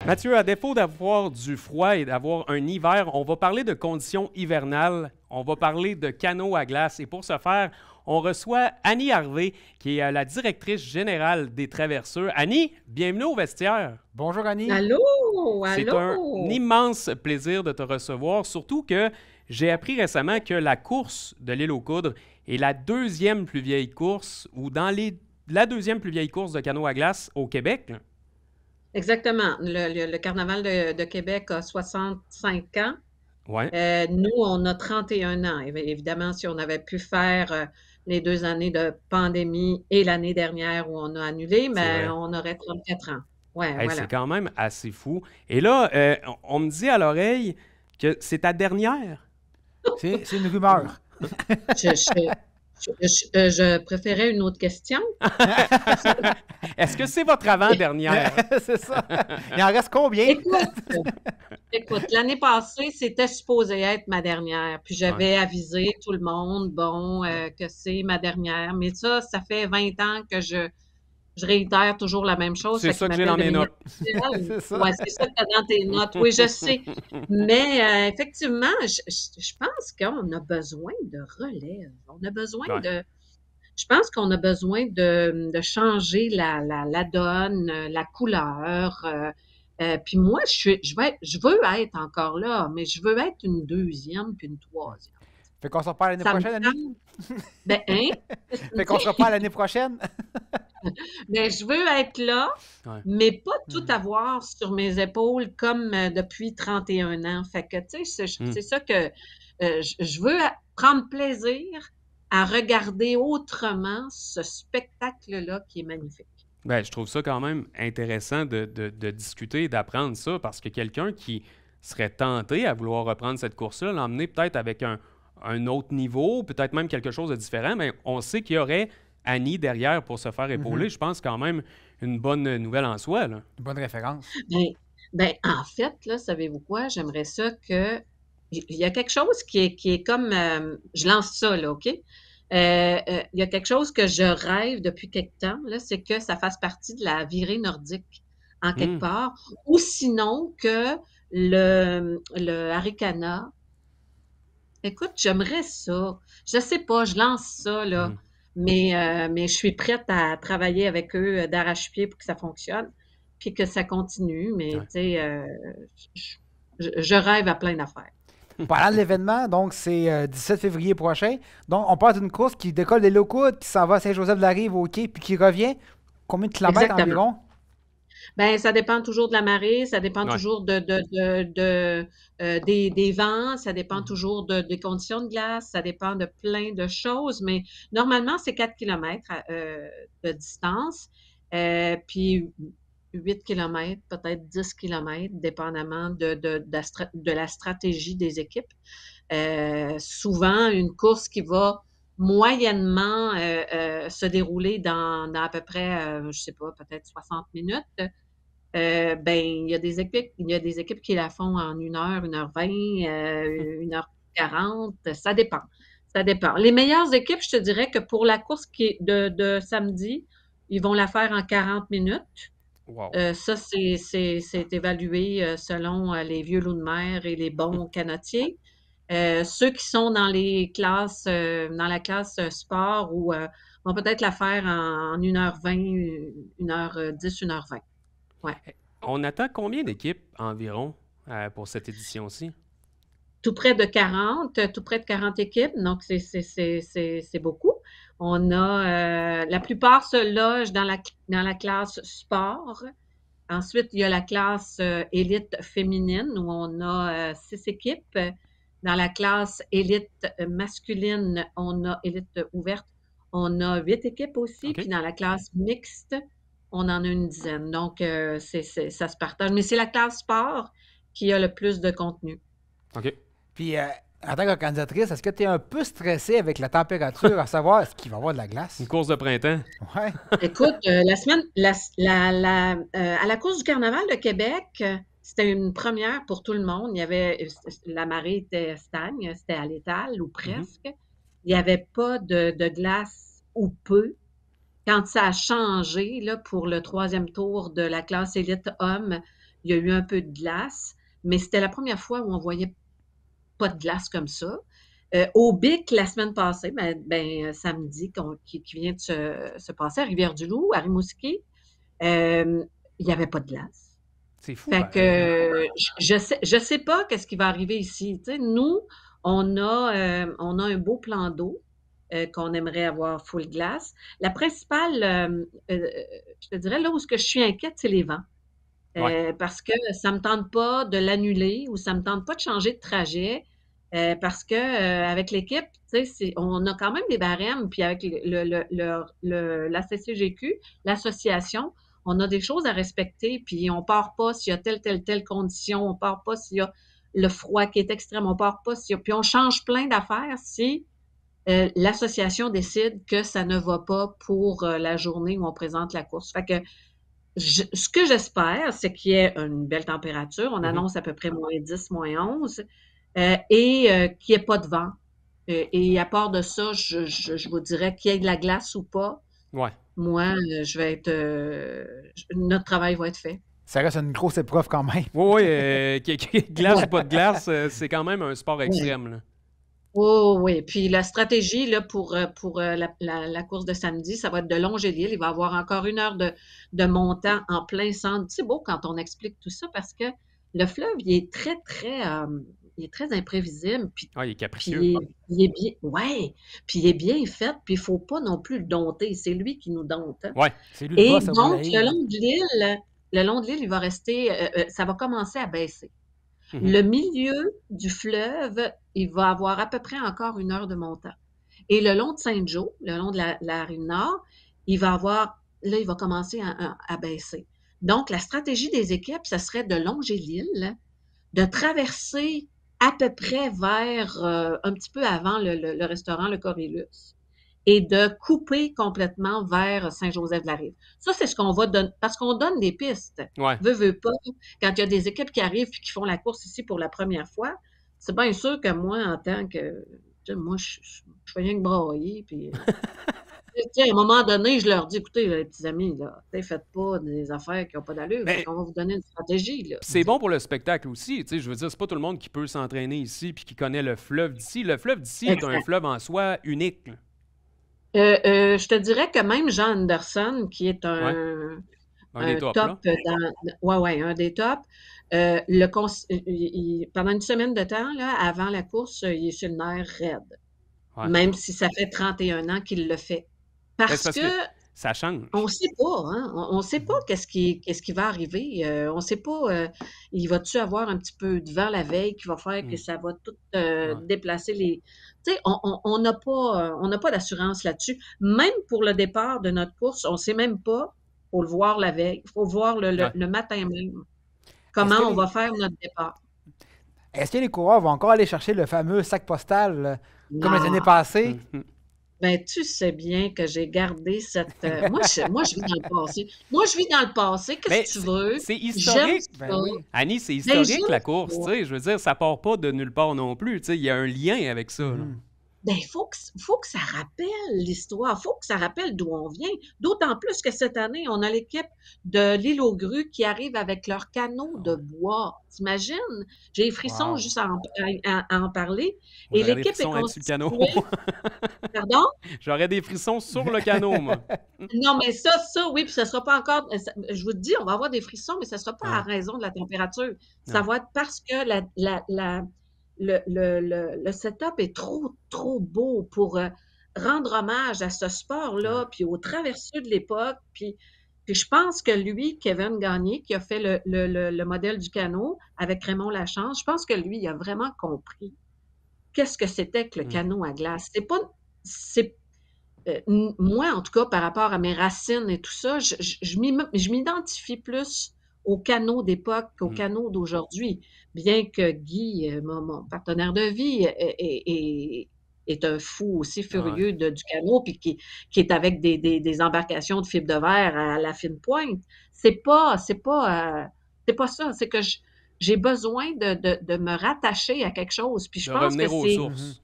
Mathieu, à défaut d'avoir du froid et d'avoir un hiver, on va parler de conditions hivernales, on va parler de canot à glace. Et pour ce faire, on reçoit Annie Harvey, qui est la directrice générale des Traverseurs. Annie, bienvenue au vestiaire. Bonjour Annie. Allô? C'est Allô? un immense plaisir de te recevoir, surtout que j'ai appris récemment que la course de l'île aux Coudres est la deuxième plus vieille course, ou la deuxième plus vieille course de canot à glace au Québec. Exactement. Le Carnaval de Québec a 65 ans. Ouais, Nous, on a 31 ans. Évidemment, si on avait pu faire les 2 années de pandémie et l'année dernière où on a annulé, c'est mais vrai. on aurait 34 ans. Ouais, Hey, c'est voilà. quand même assez fou. Et là, on me dit à l'oreille que c'est ta dernière. C'est une rumeur. Je, je, je préférais une autre question. Est-ce que c'est votre avant-dernière? C'est ça. Il en reste combien? Écoute, écoute, l'année passée, c'était supposé être ma dernière. Puis Ouais. j'avais avisé tout le monde, bon, que c'est ma dernière. Mais ça fait 20 ans que je réitère toujours la même chose. C'est Fait qu'ils ça que j'ai m'appellent dans de mes manière notes. officielle. C'est ça. Ouais, c'est ça que tu as dans tes notes. Oui, je sais. Mais effectivement, je pense qu'on a besoin de relève. On a besoin Ouais. de. Je pense qu'on a besoin de changer la donne, la couleur. Puis moi, je veux être encore là, mais je veux être une deuxième puis une troisième. Fait qu'on se reparle l'année Ça me prochaine, Annie? tente. Ben, hein? Qu'est-ce que tu me Fait qu'on se dis? reparle l'année prochaine? Ben, je veux être là, Ouais. mais pas tout Mhm. avoir sur mes épaules comme depuis 31 ans. Fait que, tu sais, Hmm. c'est ça que je veux prendre plaisir à regarder autrement ce spectacle-là qui est magnifique. Ben, je trouve ça quand même intéressant de discuter et d'apprendre ça parce que quelqu'un qui serait tenté à vouloir reprendre cette course-là, l'emmener peut-être avec un autre niveau, peut-être même quelque chose de différent, mais on sait qu'il y aurait Annie derrière pour se faire épauler. Mhm. Je pense quand même une bonne nouvelle en soi, là. Une bonne référence. Ben, en fait, là, savez-vous quoi? J'aimerais ça que. Il y a quelque chose qui est comme. Je lance ça, là, OK? Il y a quelque chose que je rêve depuis quelque temps, là, c'est que ça fasse partie de la virée nordique, en quelque Hmm. part, ou sinon que le Haricana. Écoute, j'aimerais ça. Je sais pas, je lance ça, là, Hmm. mais je suis prête à travailler avec eux d'arrache-pied pour que ça fonctionne, puis que ça continue, mais Ouais. tu sais, je, je rêve à plein d'affaires. Parlant de l'événement, donc c'est 17 février prochain. Donc on part d'une course qui décolle des locaux, qui s'en va à Saint-Joseph-de-la-Rive au quai, puis qui revient. Combien de kilomètres Exactement. environ? Ben, ça dépend toujours de la marée, ça dépend Ouais. toujours des vents, ça dépend Mhm. toujours des conditions de glace, ça dépend de plein de choses, mais normalement, c'est 4 kilomètres de distance, puis 8 kilomètres, peut-être 10 kilomètres, dépendamment de la stratégie des équipes. Souvent, une course qui va moyennement se dérouler dans à peu près, je sais pas, peut-être 60 minutes. Ben, il y a des équipes qui la font en 1 heure 20, 1 heure 40, ça dépend. Ça dépend. Les meilleures équipes, je te dirais que pour la course qui est de samedi, ils vont la faire en 40 minutes. Wow. Ça, c'est évalué selon les vieux loups de mer et les bons canotiers. Ceux qui sont dans la classe sport ou vont peut-être la faire en 1 heure 20, 1 heure 10, 1 heure 20. Ouais. On attend combien d'équipes environ pour cette édition-ci? Tout près de 40 équipes, donc c'est beaucoup. On a, la plupart se logent dans la classe sport. Ensuite, il y a la classe élite féminine où on a 6 équipes. Dans la classe élite masculine, on a élite ouverte, on a 8 équipes aussi. OK? Puis dans la classe mixte, on en a une dizaine. Donc, ça se partage. Mais c'est la classe sport qui a le plus de contenu. OK. Puis en tant qu'organisatrice, est-ce que tu es un peu stressée avec la température, à savoir est-ce qu'il va y avoir de la Une glace? course de printemps. Ouais. Écoute, à la course du carnaval de Québec, c'était une première pour tout le monde. La marée était stagne, c'était à l'étal ou Mhm. presque. Il n'y avait pas de glace ou peu. Quand ça a changé là, pour le troisième tour de la classe élite homme, il y a eu un peu de glace, mais c'était la première fois où on voyait pas de glace comme ça. Au Bic, la semaine passée, samedi, qui vient de se passer à Rivière-du-Loup, à Rimouski, il n'y avait pas de glace. C'est fou, Fait pareil, hein? que je sais pas qu'est-ce qui va arriver ici. Tu sais, nous, on a un beau plan d'eau qu'on aimerait avoir full glace. La principale, je te dirais, là où ce que je suis inquiète, c'est les vents. Ouais. Parce que ça me tente pas de l'annuler ou ça me tente pas de changer de trajet. Parce que avec l'équipe, tu sais, on a quand même des barèmes, puis avec la CCGQ, l'association, on a des choses à respecter, puis on part pas s'il y a telle condition, on part pas s'il y a le froid qui est extrême, on part pas s'il y a, puis on change plein d'affaires si l'association décide que ça ne va pas pour la journée où on présente la course. Fait que ce que j'espère, c'est qu'il y ait une belle température. On Mhm. annonce à peu près -10, -11, qu'il n'y ait pas de vent. Et à part de ça, je vous dirais qu'il y ait de la glace ou pas. Ouais. Moi, je vais être. Notre travail va être fait. Ça reste une grosse épreuve quand même. Oui, glace ou pas de glace, c'est quand même un sport Oui. extrême, là. Oh, oui. Puis la stratégie là, pour la course de samedi, ça va être de longer l'île. Il va y avoir encore 1 heure de montant en plein centre. C'est beau quand on explique tout ça parce que le fleuve, il est il est très imprévisible. Puis, Ah, il est puis capricieux. il est bien, ouais. Puis il est bien fait. Puis il ne faut pas non plus le dompter. C'est lui qui nous dompte, hein. Ouais. C'est lui le Et boss, ça vous donc, l'arrive. le long de l'île, il va rester, ça va commencer à baisser. Mhm. Le milieu du fleuve, il va avoir à peu près encore 1 heure de montant. Et le long de Saint-Joe, le long de la rive nord, il va commencer à baisser. Donc, la stratégie des équipes, ce serait de longer l'île, de traverser à peu près vers, un petit peu avant le restaurant Le Corylus, et de couper complètement vers Saint-Joseph-de-la-Rive. Ça, c'est ce qu'on va donner, parce qu'on donne des pistes. Ouais. Veux pas, quand il y a des équipes qui arrivent et qui font la course ici pour la première fois, c'est bien sûr que moi, en tant que, tu sais, moi, je fais rien que brailler, puis, tu sais, à un moment donné, je leur dis, écoutez, les petits amis, là, tu sais, faites pas des affaires qui n'ont pas d'allure, Mais fait qu'on va vous donner une stratégie, là. c'est bon pour le spectacle aussi. Tu sais, je veux dire, c'est pas tout le monde qui peut s'entraîner ici puis qui connaît le fleuve d'ici. Le fleuve d'ici est un Exact. fleuve en soi unique, là. Je te dirais que même Jean Anderson, qui est Ouais. Un des un tops, top là. ouais, un des tops, pendant une semaine de temps, là, avant la course, il est sur le nerf raide. Ouais. Même si ça fait 31 ans qu'il le fait. Ben, c'est Parce parce que que ça change. on sait pas, hein? On sait pas qu'est-ce qui va arriver. On sait pas, il va-tu avoir un petit peu de vent la veille qui va faire que Mm. ça va tout Ouais. déplacer les. Tu sais, on n'a pas d'assurance là-dessus. Même pour le départ de notre course, on sait même pas. Faut le voir la veille. Il faut voir Ouais. le matin même Est-ce comment que on les, va faire notre départ. est-ce que les coureurs vont encore aller chercher le fameux sac postal comme les années Non. passées? Mhm. Ben, tu sais bien que j'ai gardé cette. Moi, je vis dans le passé. Moi, je vis dans le passé. Mais Qu'est-ce que tu veux? c'est J'aime historique. Ben ça. oui. Annie, c'est Ben, historique j'aime la course, tu ça. sais. Je veux dire, ça part pas de nulle part non plus. Tu sais, il y a un lien avec ça, là. Mhm. Ben, faut que ça rappelle l'histoire, faut que ça rappelle d'où on vient. D'autant plus que cette année, on a l'équipe de l'île aux grues qui arrive avec leur canot de Ouais. bois. T'imagines? J'ai les frissons Wow. juste à en parler. Moi, Et j'aurais des l'équipe est frissons à être sur le canot. constituée. Pardon? J'aurais des frissons sur le canot, moi. Non, mais ça, oui, puis ça sera pas encore. Je vous dis, on va avoir des frissons, mais ça sera pas à Ouais. raison de la température. Ça Non. va être parce que le setup est trop beau pour rendre hommage à ce Ouais. sport-là, puis aux traverseux de l'époque. Puis je pense que lui, Kevin Gagné, qui a fait le modèle du canot avec Raymond Lachance, je pense que lui, il a vraiment compris qu'est-ce que c'était que le Mm. canot à glace. C'est moi, en tout cas, par rapport à mes racines et tout ça, je m'identifie plus au canot d'époque qu'au Mm. canot d'aujourd'hui. Bien que Guy, mon partenaire de vie, est un fou aussi Ouais. furieux du canot, puis qui est avec des embarcations de fibre de verre à la fine pointe. C'est pas ça. C'est que j'ai besoin de me rattacher à quelque chose. Puis je De pense que revenir aux c'est Mhm. sources.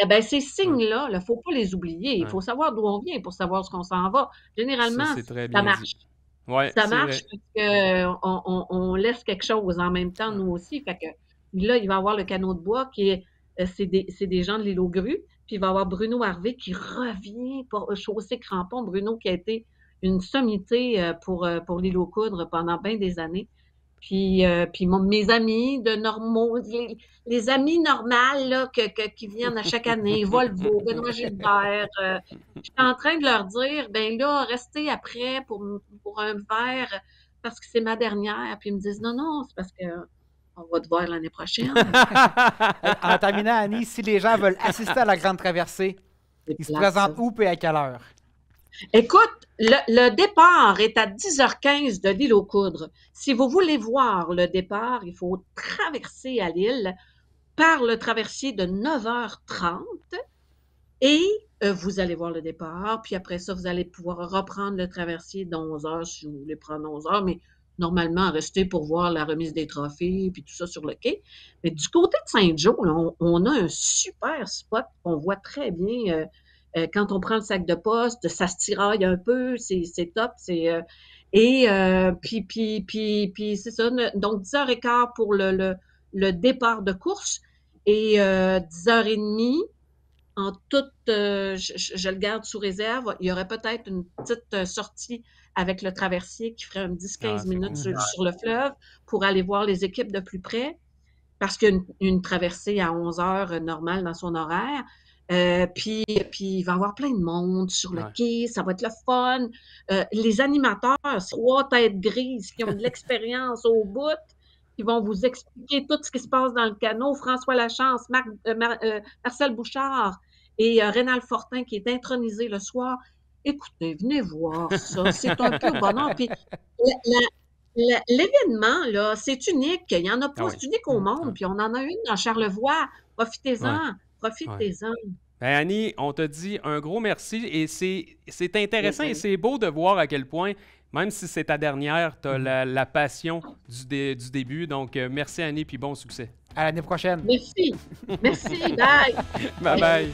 eh ben, ces Ouais. signes-là, il ne faut pas les oublier. Il Ouais. faut savoir d'où on vient pour savoir ce qu'on s'en va. Ça, Généralement, c'est très ça bien dit. marche. Ouais, Ça c'est marche vrai. parce qu'on laisse quelque chose en même temps, Ouais. nous aussi. Fait que là, il va y avoir le canot de bois qui est, c'est des gens de l'île aux Grues. Puis il va y avoir Bruno Harvey qui revient pour chausser crampon. Bruno qui a été une sommité pour l'île aux Coudres pendant bien des années. Puis mes amis de normaux, les amis normales là, qui viennent à chaque année, Volvo, Benoît Gilbert, je suis en train de leur dire, ben là, restez après pour un verre parce que c'est ma dernière. Puis ils me disent, non, non, c'est parce que on va te voir l'année prochaine. En terminant, Annie, si les gens veulent assister à la grande traversée, C'est ils se plate, ça. présentent où et à quelle heure? Écoute, le départ est à 10h15 de l'île aux Coudres. Si vous voulez voir le départ, il faut traverser à l'île par le traversier de 9h30 et vous allez voir le départ. Puis après ça, vous allez pouvoir reprendre le traversier de 11h si vous voulez prendre 11h. Mais normalement, restez pour voir la remise des trophées puis tout ça sur le quai. Mais du côté de Saint-Joe, là, on a un super spot qu'on voit très bien. Quand on prend le sac de poste, ça se tiraille un peu, c'est top. Puis c'est ça. Donc, 10h15 pour le départ de course et 10h30 en toute, je le garde sous réserve. Il y aurait peut-être une petite sortie avec le traversier qui ferait un Ah, 10-15 c'est minutes cool. sur le fleuve pour aller voir les équipes de plus près, parce qu'il y a une traversée à 11 heures normale dans son horaire. Puis il va y avoir plein de monde sur le Ouais. quai, ça va être le fun. Les animateurs, c'est 3 têtes grises qui ont de l'expérience au bout, qui vont vous expliquer tout ce qui se passe dans le canot. François Lachance, Marcel Bouchard et Rénal Fortin qui est intronisé le soir. Écoutez, venez voir ça, c'est un pur bonheur. Puis l'événement, là, c'est unique. Il n'y en a Ah pas, oui. c'est unique au monde. Ouais. Puis on en a une dans Charlevoix. Ouais. Profitez-en, Ouais. profitez-en. Ben, Annie, on te dit un gros merci et c'est intéressant et Plaisir. c'est beau de voir à quel point, même si c'est ta dernière, tu as la passion du début. Donc, merci Annie, puis bon succès. À l'année prochaine. Merci. Merci. Bye. Bye bye.